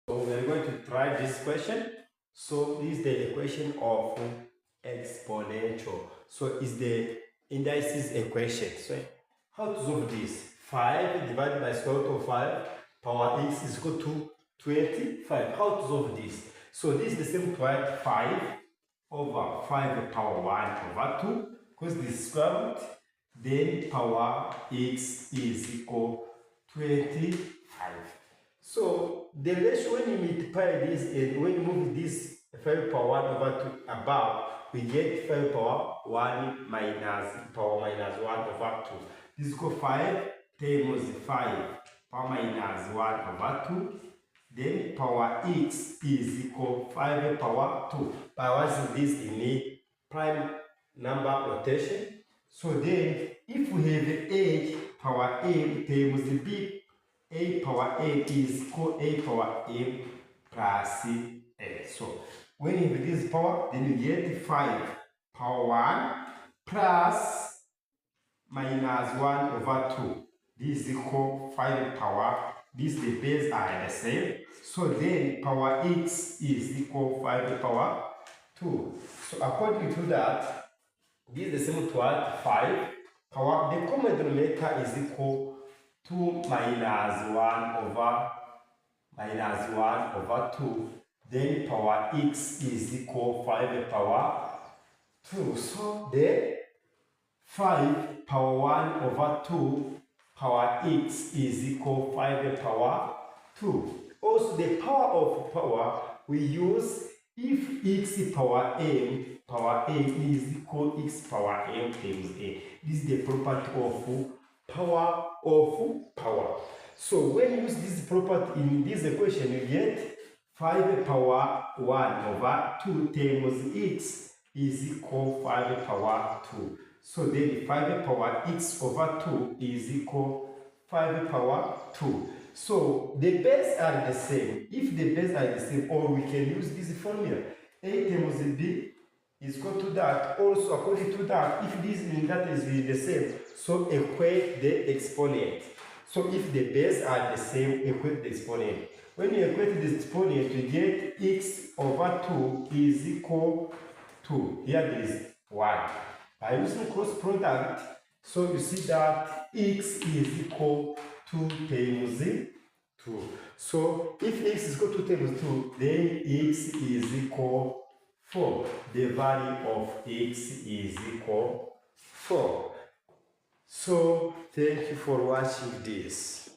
So we are going to try this question. So this is the equation of exponential. So it's the indices equation. So how to solve this? 5 divided by square root of 5 power x is equal to 25. How to solve this? So this is the same to write 5 over 5 power 1 over 2, because this is square root, then power x is equal 25. So the ratio, when you multiply this and when you move this 5 power 1 over 2 above, we get 5 power 1 minus power minus 1 over 2. This is equal 5 times 5 power minus 1 over 2. Then power x is equal 5 power 2. By using this in a prime number notation. So then if we have a power m times b, a power m is equal a power m plus a. So when you have this power, then you get 5 power 1 plus minus 1 over 2. This is equal 5 power. This the base are the same. So then power x is equal 5 power 2. So according to that, this is the same to what? 5 power. The common denominator is equal to minus 1 over 2. Then power x is equal 5 power 2. So then 5 power 1 over 2 power x is equal 5 power 2. Also, the power of power we use if x power m is equal x power m times a. This is the property of power of power. So when you use this property in this equation, you get 5 power 1 over 2 times x is equal 5 power 2. So then 5 power x over 2 is equal 5 power 2. So the base are the same. If the base are the same, or we can use this formula. A times b is equal to that. Also, according to that, if this and that is the same, so equate the exponent. So if the base are the same, equate the exponent. When you equate the exponent, you get x over 2 is equal to, here there is 1. By using cross product, so you see that x is equal to times 2. So if x is equal to times 2, then x is equal 4. The value of x is equal 4. So thank you for watching this.